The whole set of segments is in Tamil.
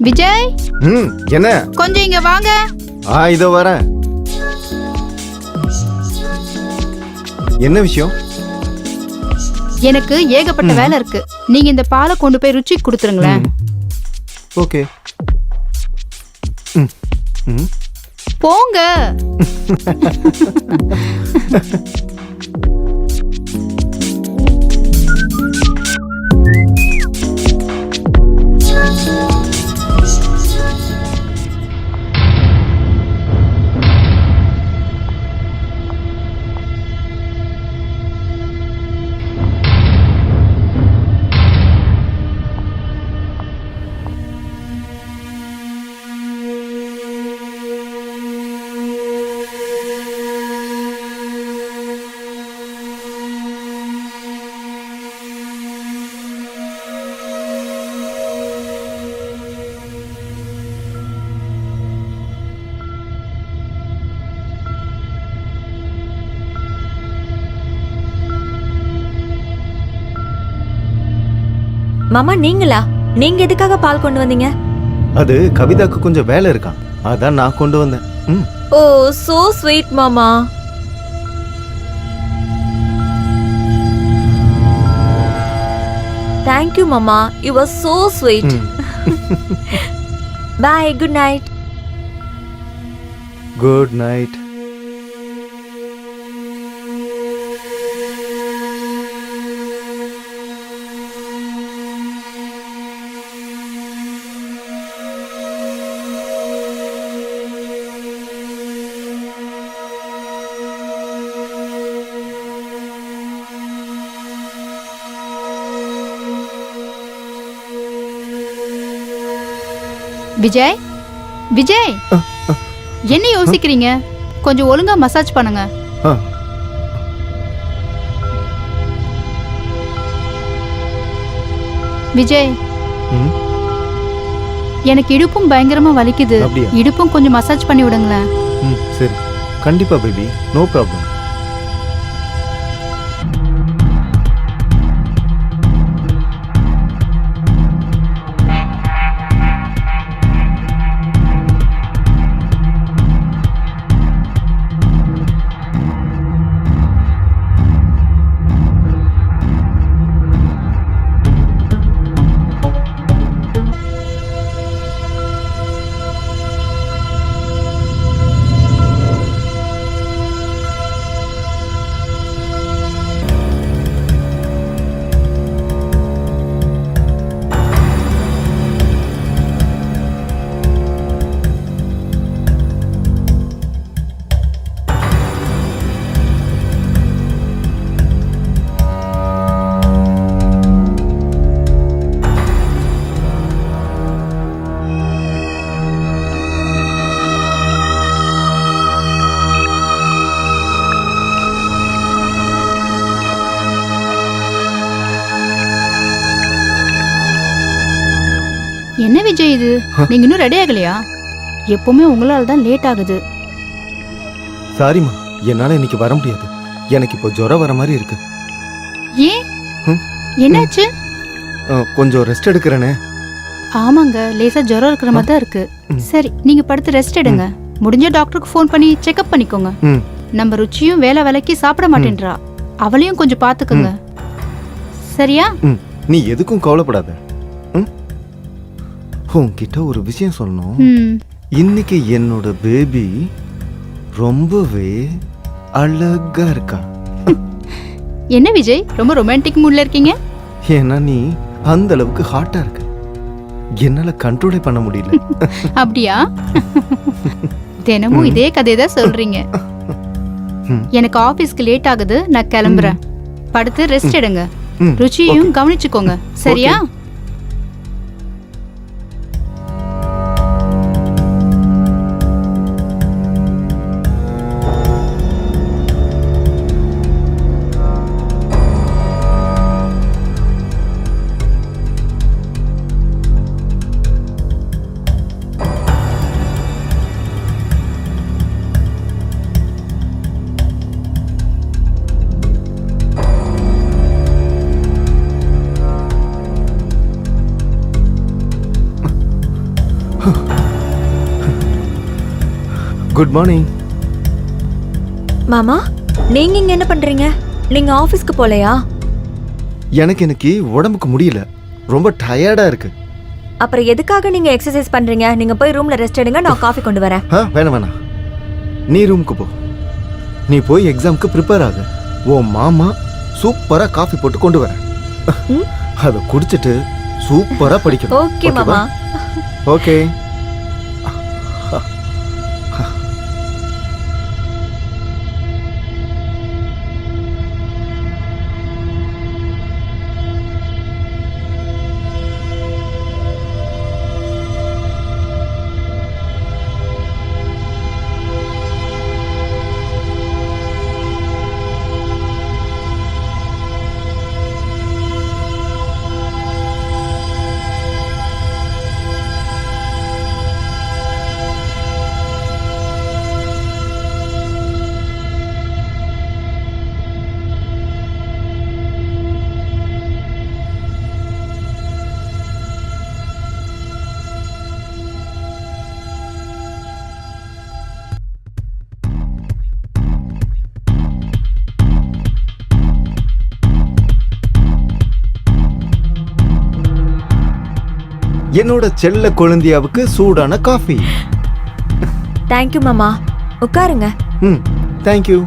விஜய், என்ன? கொஞ்சம் இங்க வாங்க. இதோ வரேன். என்ன விஷயம்? எனக்கு ஏகப்பட்ட வேலை இருக்கு. நீங்க இந்த பாலை கொண்டு போய் ருச்சி கொடுத்துருங்களேன். ஓகே. போங்க. மாமா நீங்களா? நீங்க எதுக்காக பால் கொண்டு வந்தீங்க? அது கவிதாக்கு கொஞ்சம் வேலை இருக்கான், அதான் நான் கொண்டு வந்தேன். ஓ சோ ஸ்வீட் மாமா. Thank you மாமா, you were so sweet. Bye, good night. Good night. Vijay, Vijay, என்ன யோசிக்கிறீங்க? கொஞ்சம் ஒழுங்கா மசாஜ் பண்ணுங்க. விஜய், எனக்கு இடுப்பும் பயங்கரமா வலிக்குது. இடுப்பும் கொஞ்சம் மசாஜ் பண்ணி விடுங்களேன். சரி, கண்டிப்பா பேபி, நோ ப்ராப்ளம். என்ன விஜய் இது, நீங்க இன்னும் ரெடி ஆகலையா? எப்பவுமே உங்களால தான் லேட் ஆகுது. சாரிமா, என்னால இன்னைக்கு வர முடியாது. எனக்கு இப்போ ஜுரம் வர மாதிரி இருக்கு. ஏன், என்னாச்சு? கொஞ்சம் ரெஸ்ட் எடுக்கிறேனே. ஆமாங்க, லேசா ஜுரம் இருக்கிற மாதிரி தான் இருக்கு. சரி, நீங்க படுத்து ரெஸ்ட் எடுங்க. முடிஞ்ச டாக்டருக்கு ஃபோன் பண்ணி செக்அப் பண்ணிக்கோங்க. நம்ம ருச்சியும் வேலை வேலைக்கு சாப்பிட மாட்டேன்றா, அவளையும் கொஞ்சம் பாத்துக்கோங்க. சரியா? நீ எதுக்கும் கவலைப்படாத. உன்கிட்ட ஒரு விஷயம் சொல்லணும். இன்னைக்கு என்னோட பேபி ரொம்பவே அழகா இருக்கா. என்ன விஜய், ரொம்ப ரொமான்டிக் மூட்ல இருக்கீங்க? ஏன்னா நீ அந்த அளவுக்கு ஹாட்டா இருக்க, என்னால கண்ட்ரோலே பண்ண முடியல. அப்படியா? தினமும் இதே கதை தான் சொல்றீங்க. எனக்கு ஆபீஸ்க்கு லேட் ஆகுது, நான் கிளம்புறேன். படுத்து ரெஸ்ட் எடுங்க. ருச்சியையும் கவனிச்சுக்கோங்க. சரியா? Good morning. மாமா நீங்க இங்க என்ன பண்றீங்க? நீங்க ஆபீஸ்க்கு போலையா? எனக்கு இன்னைக்கு உடம்புக்கு முடியல, ரொம்ப டயர்டா இருக்கு. அப்புறம் எதுக்காக நீங்க எக்ஸசைஸ் பண்றீங்க? நீங்க போய் ரூம்ல ரெஸ்ட் எடுங்க, நான் காஃபி கொண்டு வரேன். வேணாம் வேணாம், நீ ரூமுக்கு போ. நீ போய் எக்ஸாம்க்கு ப்ரிப்பேர் ஆகு. உன் மாமா சூப்பரா காஃபி போட்டு கொண்டு வரேன். அதை குடிச்சிட்டு சூப்பரா படிக்கணும். ஓகே மாமா. ஓகே. என்னோட செல்ல குழந்தையாவுக்கு சூடான காஃபி. தேங்க்யூ மாமா. உட்காருங்க. தேங்க்யூ.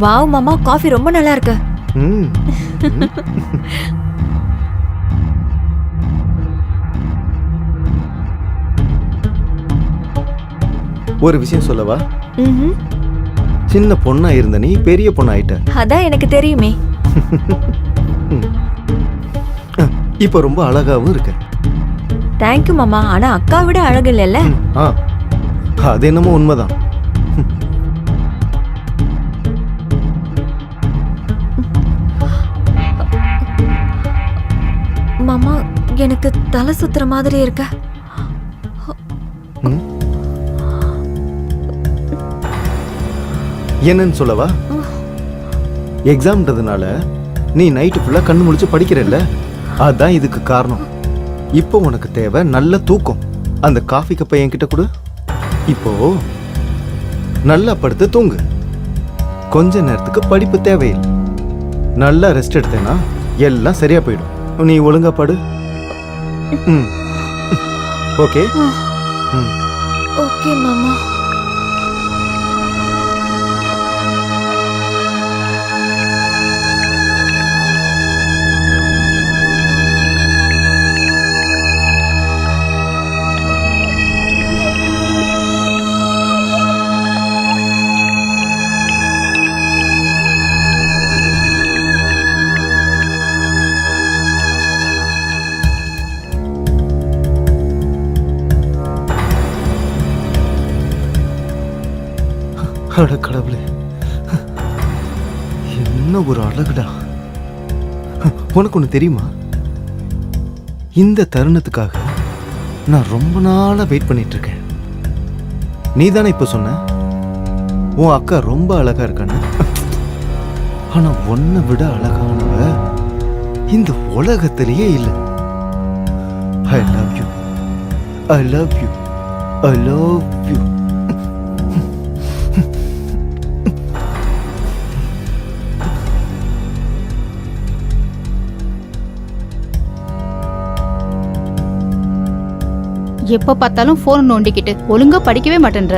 வாவ் மாமா, காஃபி ரொம்ப நல்லா இருக்கு. ஒரு விஷயம் சொல்லவா? சின்ன பொண்ணா இருந்த நீ பெரிய பொண்ணா ஆயிட்ட. அதான் எனக்கு தெரியுமே. இப்ப ரொம்ப அழகாவும் இருக்க. தேங்க்யூ மாமா. ஆனா அக்கா விட அழகு இல்லைல்ல? அது என்னமோ உண்மைதான். மாமா எனக்கு தலை சுத்துற மாதிரி இருக்க. என்னன்னு சொல்லவா? எக்ஸாம்ன்றதுனால நீ நைட்டு ஃபுல்லா கண்ணு முழிச்சு படிக்கிறல்ல, அதான் இதுக்கு காரணம். இப்போ உனக்கு தேவை நல்ல தூக்கம். அந்த காஃபி கப்பை என்கிட்ட கொடு. இப்போ நல்லா படுத்து தூங்கு. கொஞ்ச நேரத்துக்கு படிப்பு தேவையில்லை. நல்லா ரெஸ்ட் எடுத்தேன்னா எல்லாம் சரியா போயிடும். நீ ஒழுங்கா படு. ஓகே? ஓகே மாமா. அட கடவுளே, என்ன ஒரு அழகுடா. உனக்கு ஒண்ணு தெரியுமா? இந்த தருணத்துக்காக நான் ரொம்ப நாளா வெயிட் பண்ணிட்டு இருக்கேன். நீ தானே இப்ப சொன்ன உன் அக்கா ரொம்ப அழகா இருக்கான்னு. ஆனா உன்னை விட அழகானவ இந்த உலகத்திலேயே இல்லை. I love you, I love you, I love you. எப்ப பார்த்தாலும் போன் நோண்டிக்கிட்டு ஒழுங்கா படிக்கவே மாட்டேன்ற.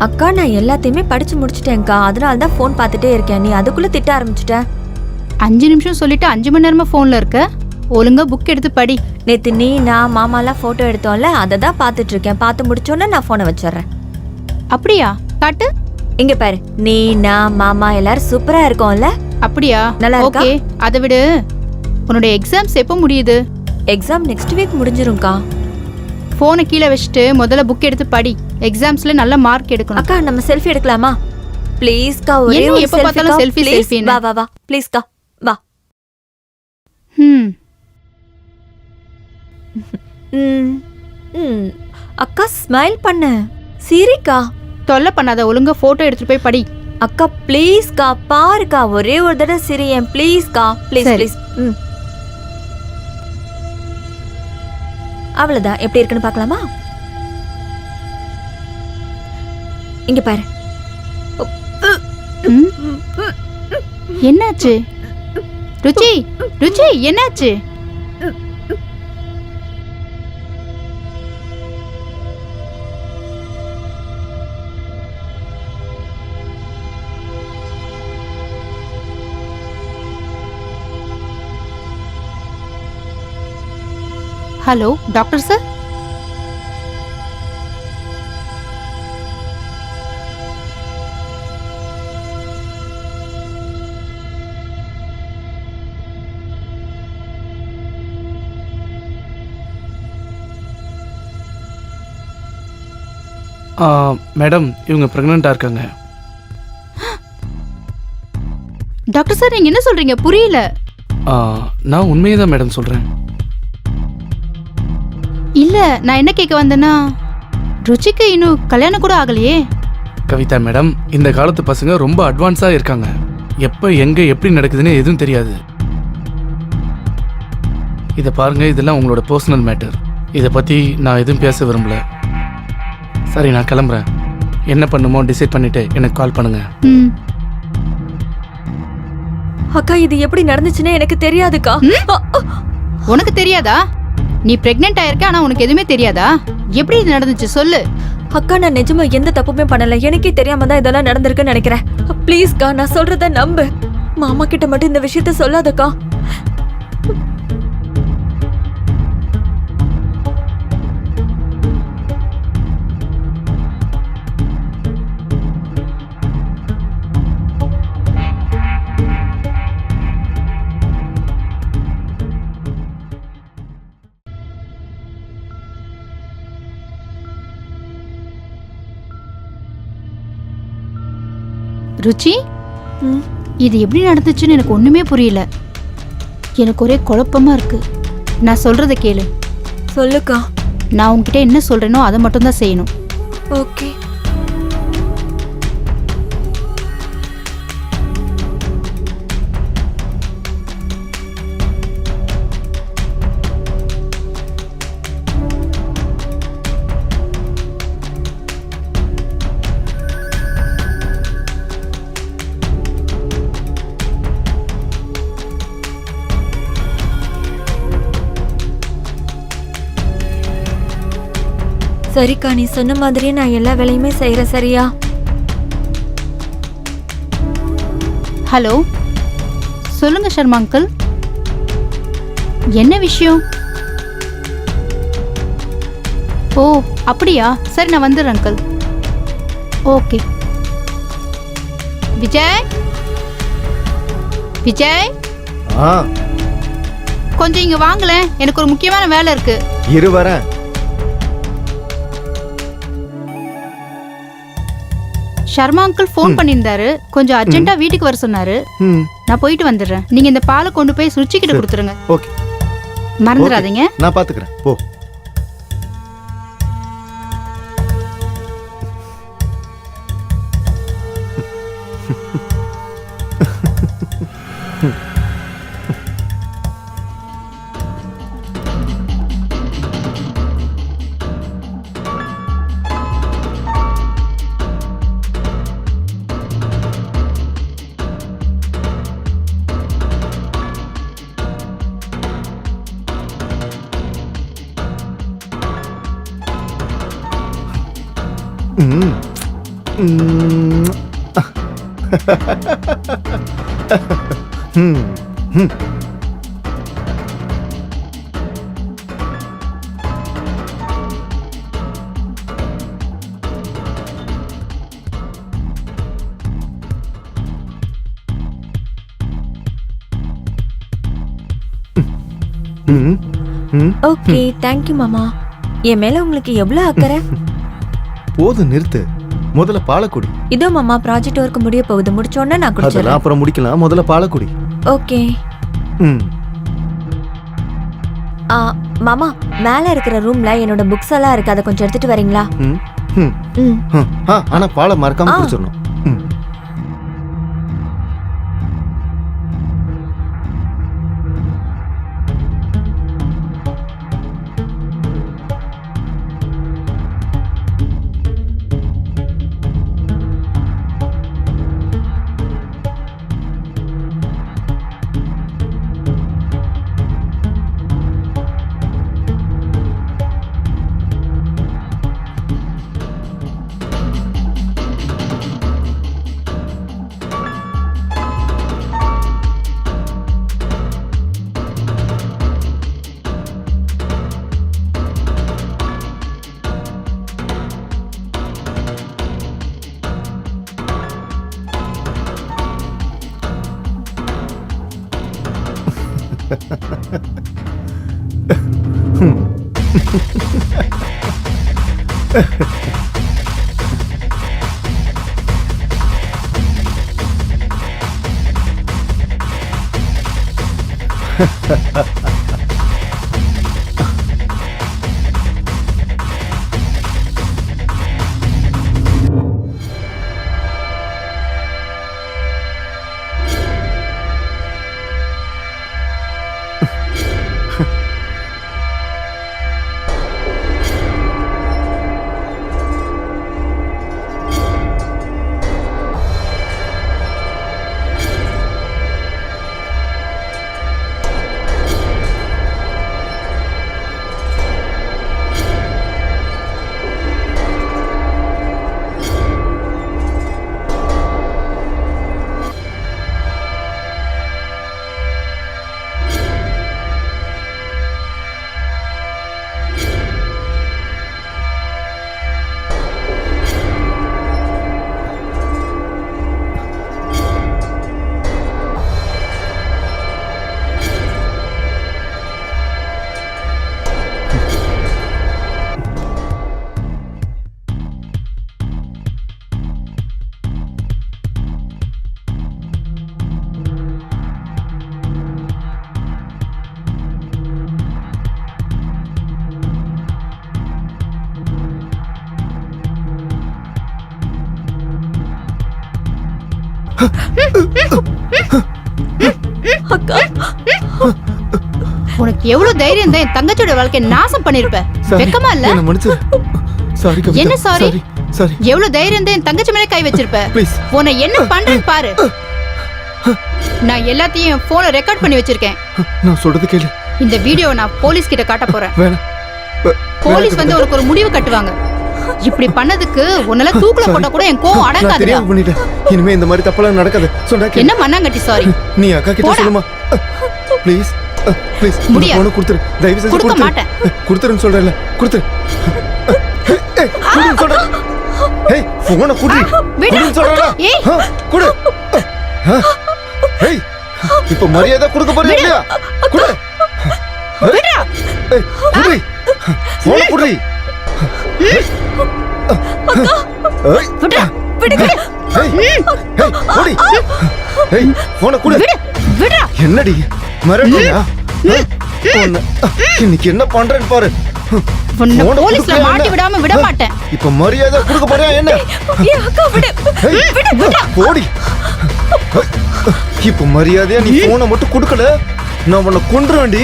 அக்கா நான் எல்லாத்தையுமே படிச்சு முடிச்சிட்டேன்க்கா, அதனால தான் ஃபோன் பார்த்துட்டே இருக்கேன். நீ அதுக்குள்ள திட்ட ஆரம்பிச்சிட்ட. 5 நிமிஷம் சொல்லிட்டு 5 மணி நேரமா போன்ல இருக்க. ஒழுங்கா புக் எடுத்து படி. நேத்து நீ நான் மாமாலாம் போட்டோ எடுத்தோம்ல, அதை தான் பார்த்துட்டு இருக்கேன். பார்த்து முடிச்சோன்னே நான் போனை வச்சிடுறேன். அப்படியா? காட்டு. இங்க பாரு, நீ நான் மாமா எல்லாரும் சூப்பரா இருக்கோம்ல. அப்படியா? நல்லா இருக்கா? ஓகே, அதை விடு. உன்னோட எக்ஸாம்ஸ் எப்போ முடியுது? எக்ஸாம் நெக்ஸ்ட் வீக் முடிஞ்சிரும்க்கா. போனை கீழே வச்சுட்டு முதல்ல புக் எடுத்து படி. எக்ஸாம்ஸ்ல நல்ல மார்க் எடுக்கணும். அக்கா நம்ம செல்ஃபி எடுக்கலாமா? ப்ளீஸ்க்கா, ஒரே என்ன ஒரு எப்ப பார்த்தாலும் செல்ஃபி. செல்ஃபி. வா வா வா ப்ளீஸ்க்கா வா. அக்கா ஸ்மைல் பண்ணு. சிரிக்கா. தொல்லை பண்ணாத, ஒழுங்கா போட்டோ எடுத்துட்டு போய் படி. அக்கா ப்ளீஸ்க்கா பாருக்கா ஒரே ஒரு தடவை சிரியேன் ப்ளீஸ்க்கா ப்ளீஸ் சரி. ப்ளீஸ் ம் அவ்வளவுதான். எப்படி இருக்குன்னு பார்க்கலாமா? இங்க பாரு. ம்? என்னாச்சு ருச்சி? ருச்சி என்னாச்சு? Hello doctor sir. மேடம் இவங்க ப்ரெக்னெண்ட்டாக இருக்காங்க. டாக்டர் சார் நீங்க என்ன சொல்றீங்க? புரியல. நான் உண்மையை தான் மேடம் சொல்கிறேன். இல்ல நான் என்ன கேட்க வந்தேன்னா ருச்சிக்கு இன்னும் கல்யாணம் கூட ஆகலையே. கவிதா மேடம், இந்த காலத்து பசங்க ரொம்ப அட்வான்ஸாக இருக்காங்க. எப்போ எங்கே எப்படி நடக்குதுன்னு எதுவும் தெரியாது. இதை பாருங்க, இதெல்லாம் உங்களோட பர்சனல் மேட்டர். இதை பற்றி நான் எதுவும் பேச விரும்பல. சரி நான் கிளம்புறேன். என்ன பண்ணுமோ டிசைட் பண்ணிட்டு எனக்கு கால் பண்ணுங்க. ம். அக்கா இது எப்படி நடந்துச்சுன்னு எனக்கு தெரியாதுக்கா. உனக்கு தெரியாதா? நீ பிரெக்னென்ட் ஆயிருக்க, ஆனா உனக்கு எதுவுமே தெரியாதா? எப்படி இது நடந்துச்சு சொல்லு. அக்கா நான் நிஜமா எந்த தப்புமே பண்ணல. எனக்கே தெரியாம தான் இதெல்லாம் நடந்திருக்குன்னு நினைக்கிறேன். ப்ளீஸ்க்கா நான் சொல்றத நம்பு. மாமா கிட்ட மட்டும் இந்த விஷயத்த சொல்லாதக்கா. ருச்சி, ம், இது எப்படி நடந்துச்சுன்னு எனக்கு ஒண்ணுமே புரியல. எனக்கு ஒரே குழப்பமா இருக்கு. நான் சொல்றத கேளு. சொல்லுக்கா. நான் உன்கிட்ட என்ன சொல்றேனோ அதை மட்டும் தான் செய்யணும். ஓகே. சரிக்கா நீ சொன்ன மாதிரியே நான் எல்லா வேலையுமே செய்யறேன். சரியா? ஹலோ சொல்லுங்க சர்மா அங்கிள். என்ன விஷயம்? ஓ அப்படியா? சரி நான் வந்துடுறேன் அங்கிள். ஓகே. விஜய், விஜய் ஆ கொஞ்சம் இங்க வாங்களேன். எனக்கு ஒரு முக்கியமான வேலை இருக்கு. இரு வரேன். சர்மா அங்கிள் ஃபோன் பண்ணியிருந்தாரு. கொஞ்சம் அர்ஜென்ட்டா வீட்டுக்கு வர சொன்னாரு. ம் நான் போயிட்டு வந்துடுறேன். நீங்க இந்த பாலை கொண்டு போய் ருச்சி கிட்ட கொடுத்துருங்க. ஓகே, மறந்துடாதீங்க. நான் பாத்துக்கிறேன். போ. ம் ம் ம் ம் ம் ம் ஓகே தேங்க்யூ மாமா. என் மேல உங்களுக்கு எவ்வளவு அக்கறை? போதும் நிறுத்து. முதல்ல பாலக்குடி. இதோ மாமா ப்ராஜெக்ட் ஒர்க் முடிய போகுது. முடிச்ச உடனே நான் அதெல்லாம் குடிச்சிடுறேன். அப்புறம் முடிக்கலாம். முதல்ல பாலக்குடி. ஓகே. ம் மாமா மேல இருக்கிற ரூம்ல என்னோட புக்ஸ் எல்லாம் இருக்கு. அதை கொஞ்சம் எடுத்துட்டு வரீங்களா? ம் ம் ம் ஆனா பாலை மறக்காம குடிச்சிடணும். ம் அக்கா உனக்கு எவ்வளவு தைரியம் தான் என் தங்கச்சியோட வாழ்க்கைய நாசம் பண்ணிருப்ப. வெக்கமா இல்ல? என்ன மன்னிச்சிரு. சாரி கவிதா. என்ன சாரி? சாரி. எவ்வளவு தைரியம் தான் என் தங்கச்சி மேல கை வச்சிருப்ப. ப்ளீஸ். உன்னை என்ன பண்றேன்னு பாரு. நான் எல்லாத்தையும் போன்ல ரெக்கார்ட் பண்ணி வச்சிருக்கேன். நான் சொல்றது கேளு. இந்த வீடியோவை நான் போலீஸ் கிட்ட காட்ட போறேன். வேணாம். போலீஸ் வந்து உனக்கு ஒரு முடிவு கட்டுவாங்க. இப்படி பண்ணதுக்கு உன்னால தூக்குல போட்டா கூட என் கோவம் நான் அடங்காதுடா. தெரியாம பண்ணிட்டேன். இனிமே இந்த மாதிரி தப்பெல்லாம் நடக்காது. சொன்னா கேளு. என்ன மண்ணாங்கட்டி சாரி? நீ அக்கா கிட்ட சொல்லுமா. ப்ளீஸ். ப்ளீஸ். முடியாது. போன கொடுத்துரு. தயவு செஞ்சு கொடுக்க கொடுத்துரு. மாட்டேன். கொடுத்துருன்னு சொல்றேன்ல. கொடுத்துரு. ஏய், குடுன்னு சொல்றேன். ஏய், போன குடுறி. விடு. குடுன்னு சொல்றேன்ல. ஏய். குடு. ஏய், இப்ப மரியாதை கொடுக்க போறியா இல்லையா? குடு. விடுடா. ஏய், குடுறி. போன குடுறி. ஏய். விடுடா. விடுங்க. ஏய், ஏய், குடி. ஏய், போன குடு. விடு. விடுடா. என்னடி மறட்டியா? இன்னைக்கு என்ன பண்றேன்னு பாரு. உன்னை போன போலீஸ்ல கொடுக்கலையா மாட்டி என்ன? விடாம விட மாட்டேன். இப்ப மரியாதை கொடுக்க போறியா என்ன? ஏய் அக்கா விடு. ஏய், விடுடா. போடி. இப்ப மரியாதையா நீ போனை மட்டும் கொடுக்கல, நான் உன்னை கொன்றுவேன்டி.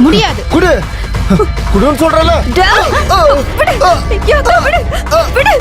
முடியாது. குடு. குடுன்னு சொல்றல. டா. விடு. ஏய் அக்கா விடு. விடு.